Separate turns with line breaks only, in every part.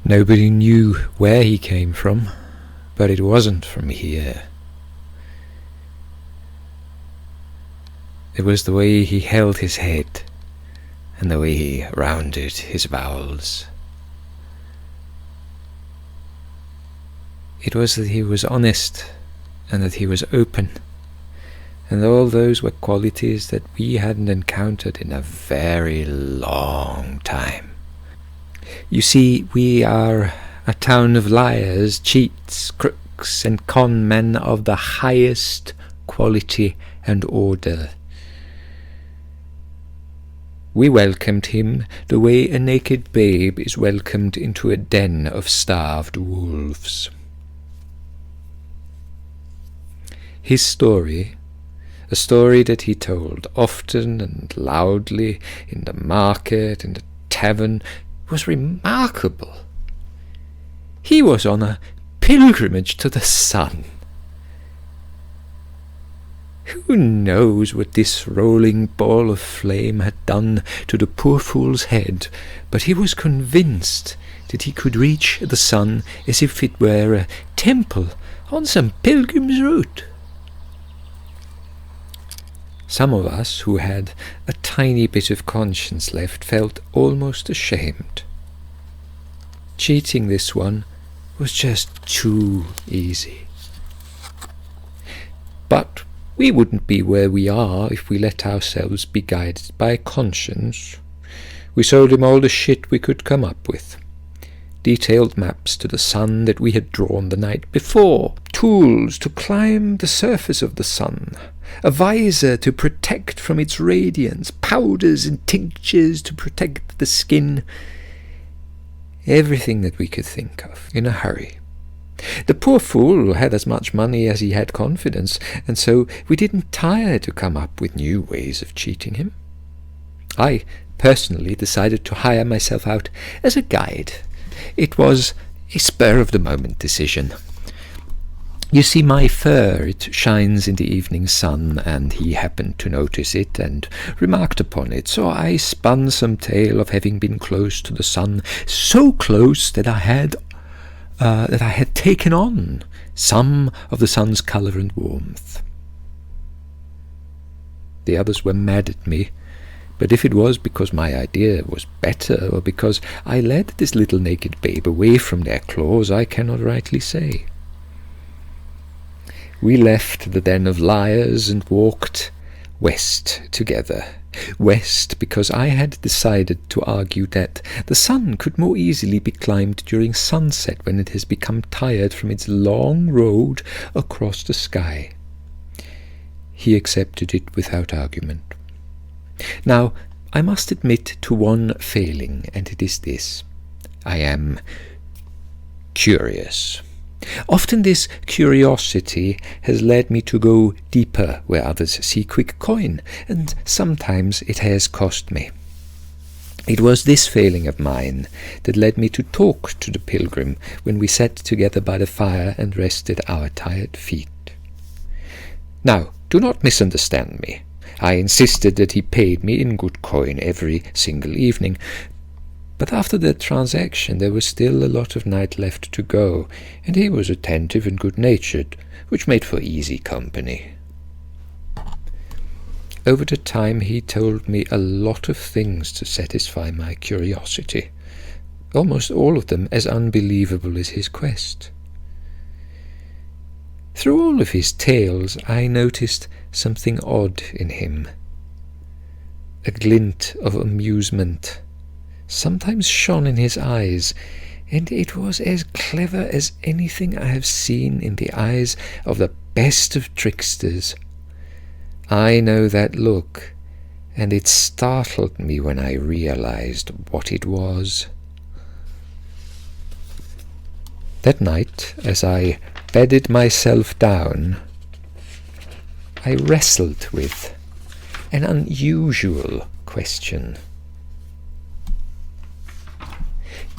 Nobody knew where he came from, but it wasn't from here. It was the way he held his head, and the way he rounded his vowels. It was that he was honest, and that he was open, and all those were qualities that we hadn't encountered in a very long time. You see, we are a town of liars, cheats, crooks, and con men of the highest quality and order. We welcomed him the way a naked babe is welcomed into a den of starved wolves. His story, a story that he told often and loudly in the market, in the tavern, was remarkable. He was on a pilgrimage to the sun. Who knows what this rolling ball of flame had done to the poor fool's head, but he was convinced that he could reach the sun as if it were a temple on some pilgrim's route. Some of us who had a tiny bit of conscience left felt almost ashamed. Cheating this one was just too easy. But we wouldn't be where we are if we let ourselves be guided by conscience. We sold him all the shit we could come up with. Detailed maps to the sun that we had drawn the night before, tools to climb the surface of the sun, a visor to protect from its radiance, powders and tinctures to protect the skin. Everything that we could think of, in a hurry. The poor fool had as much money as he had confidence, and so we didn't tire to come up with new ways of cheating him. I personally decided to hire myself out as a guide. It was a spur-of-the-moment decision. You see, my fur, it shines in the evening sun, and he happened to notice it and remarked upon it, so I spun some tale of having been close to the sun, so close that I had taken on some of the sun's colour and warmth. The others were mad at me, but if it was because my idea was better, or because I led this little naked babe away from their claws, I cannot rightly say. We left the den of liars and walked west together. West because I had decided to argue that the sun could more easily be climbed during sunset when it has become tired from its long road across the sky. He accepted it without argument. Now, I must admit to one failing, and it is this. I am curious. Often this curiosity has led me to go deeper where others see quick coin, and sometimes it has cost me. It was this failing of mine that led me to talk to the pilgrim when we sat together by the fire and rested our tired feet. Now, do not misunderstand me. I insisted that he paid me in good coin every single evening, but after that transaction there was still a lot of night left to go, and he was attentive and good-natured, which made for easy company. Over the time he told me a lot of things to satisfy my curiosity, almost all of them as unbelievable as his quest. Through all of his tales I noticed something odd in him, a glint of amusement sometimes shone in his eyes, and it was as clever as anything I have seen in the eyes of the best of tricksters. I know that look, and it startled me when I realized what it was. That night, as I bedded myself down, I wrestled with an unusual question.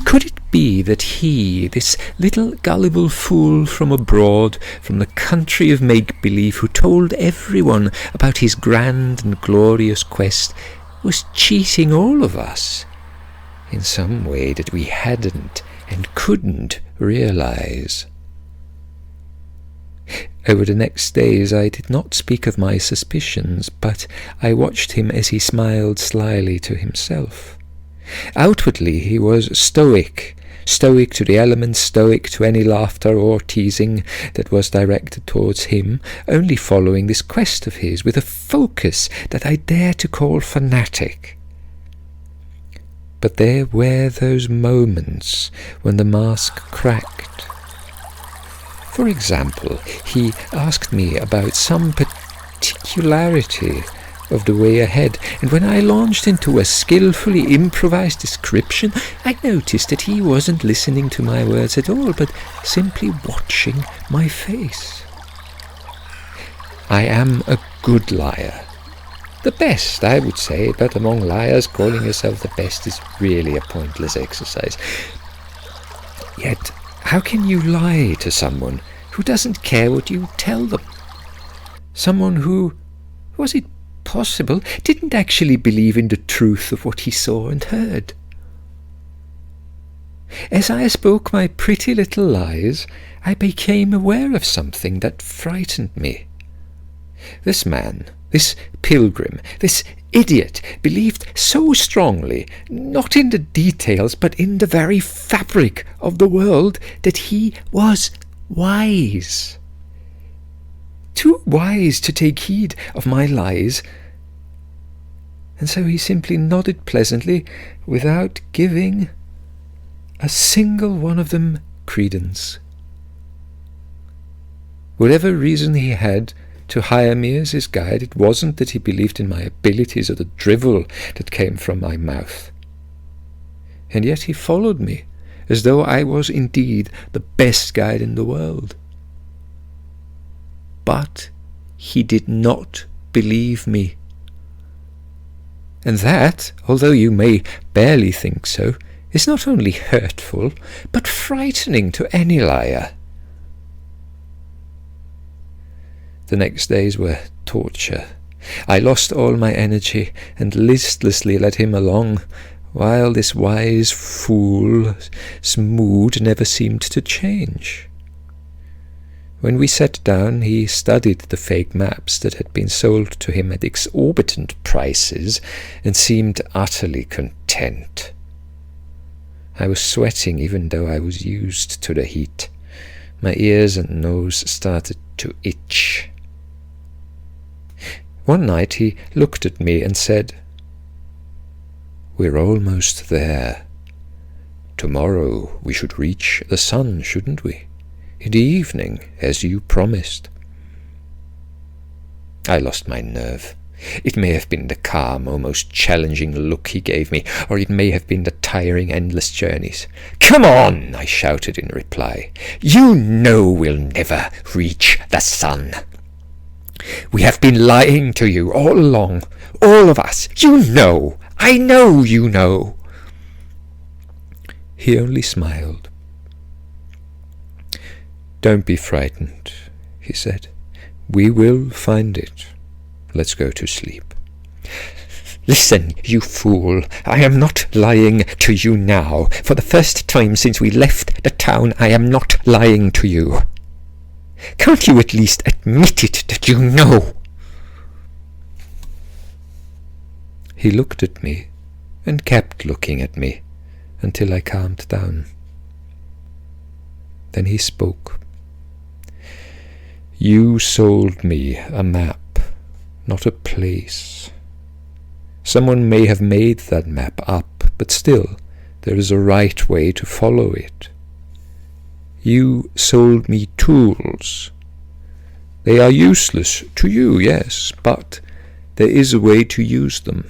Could it be that he, this little gullible fool from abroad, from the country of make-believe, who told everyone about his grand and glorious quest, was cheating all of us in some way that we hadn't and couldn't realize. Over the next days I did not speak of my suspicions, but I watched him as he smiled slyly to himself. Outwardly he was stoic to the elements, stoic to any laughter or teasing that was directed towards him, only following this quest of his with a focus that I dare to call fanatic. But there were those moments when the mask cracked. For example, he asked me about some particularity of the way ahead, and when I launched into a skillfully improvised description, I noticed that he wasn't listening to my words at all, but simply watching my face. I am a good liar. The best, I would say, but among liars, calling yourself the best is really a pointless exercise. Yet, how can you lie to someone who doesn't care what you tell them? Someone who, was it possible, didn't actually believe in the truth of what he saw and heard. As I spoke my pretty little lies, I became aware of something that frightened me. This man, this pilgrim, this idiot, believed so strongly, not in the details, but in the very fabric of the world, that he was wise. Too wise to take heed of my lies, and so he simply nodded pleasantly without giving a single one of them credence. Whatever reason he had to hire me as his guide, it wasn't that he believed in my abilities or the drivel that came from my mouth. And yet he followed me as though I was indeed the best guide in the world. But he did not believe me. And that, although you may barely think so, is not only hurtful, but frightening to any liar. The next days were torture. I lost all my energy and listlessly led him along, while this wise fool's mood never seemed to change. When we sat down, he studied the fake maps that had been sold to him at exorbitant prices and seemed utterly content. I was sweating even though I was used to the heat. My ears and nose started to itch. One night he looked at me and said, "We're almost there. Tomorrow we should reach the sun, shouldn't we? In the evening, as you promised." I lost my nerve. It may have been the calm, almost challenging look he gave me, or it may have been the tiring, endless journeys. "Come on!" I shouted in reply. "You know we'll never reach the sun. We have been lying to you all along, all of us. You know! I know you know!" He only smiled. "Don't be frightened," he said. "We will find it. Let's go to sleep." "Listen, you fool. I am not lying to you now. For the first time since we left the town, I am not lying to you. Can't you at least admit it that you know?" He looked at me and kept looking at me until I calmed down. Then he spoke. "You sold me a map, not a place. Someone may have made that map up, but still there is a right way to follow it. You sold me tools. They are useless to you, yes, but there is a way to use them.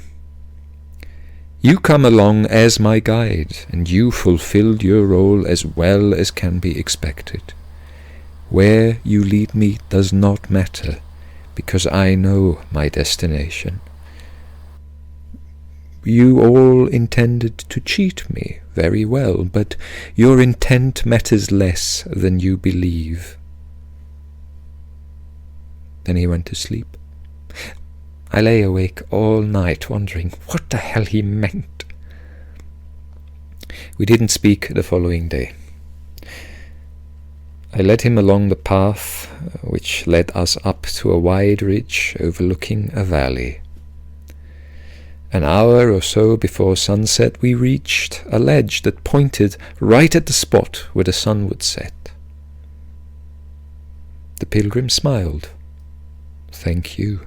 You come along as my guide, and you fulfilled your role as well as can be expected. Where you lead me does not matter, because I know my destination. You all intended to cheat me, very well, but your intent matters less than you believe." Then he went to sleep. I lay awake all night wondering what the hell he meant. We didn't speak the following day. I led him along the path which led us up to a wide ridge overlooking a valley. An hour or so before sunset we reached a ledge that pointed right at the spot where the sun would set. The pilgrim smiled. "Thank you,"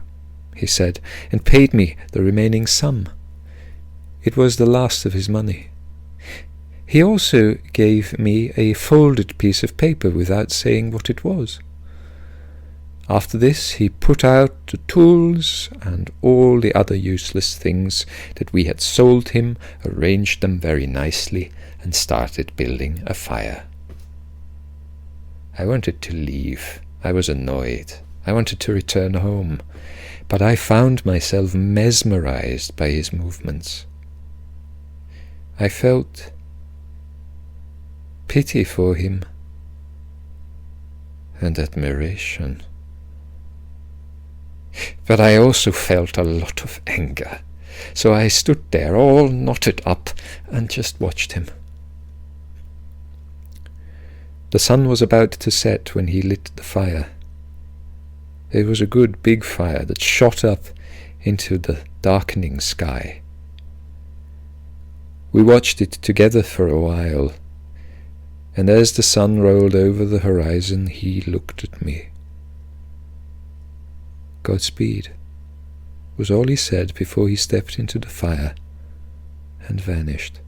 he said, and paid me the remaining sum. It was the last of his money. He also gave me a folded piece of paper without saying what it was. After this he put out the tools and all the other useless things that we had sold him, arranged them very nicely, and started building a fire. I wanted to leave. I was annoyed. I wanted to return home, but I found myself mesmerized by his movements. I felt pity for him and admiration. But I also felt a lot of anger, so I stood there all knotted up and just watched him. The sun was about to set when he lit the fire. It was a good big fire that shot up into the darkening sky. We watched it together for a while, and as the sun rolled over the horizon he looked at me. "Godspeed," was all he said before he stepped into the fire and vanished.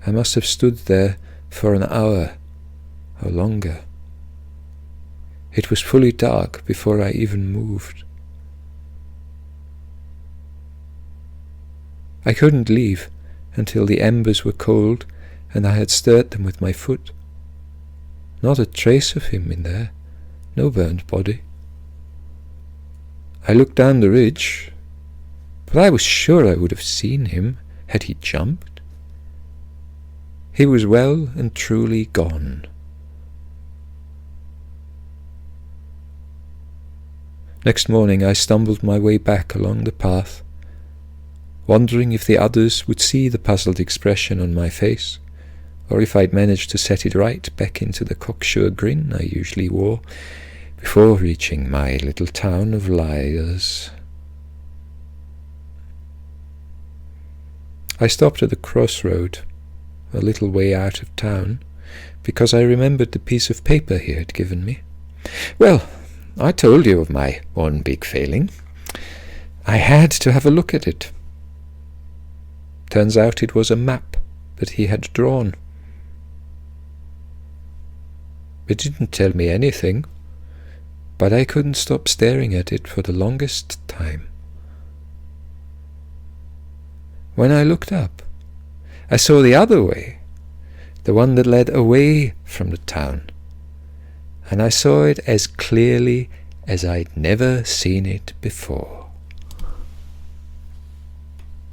I must have stood there for an hour or longer. It was fully dark before I even moved. I couldn't leave until the embers were cold and I had stirred them with my foot. Not a trace of him in there, no burnt body. I looked down the ridge, but I was sure I would have seen him had he jumped. He was well and truly gone. Next morning I stumbled my way back along the path, wondering if the others would see the puzzled expression on my face, or if I'd managed to set it right back into the cocksure grin I usually wore before reaching my little town of liars. I stopped at the crossroad, a little way out of town, because I remembered the piece of paper he had given me. Well, I told you of my one big failing. I had to have a look at it. Turns out it was a map that he had drawn. It didn't tell me anything, but I couldn't stop staring at it for the longest time. When I looked up, I saw the other way, the one that led away from the town, and I saw it as clearly as I'd never seen it before.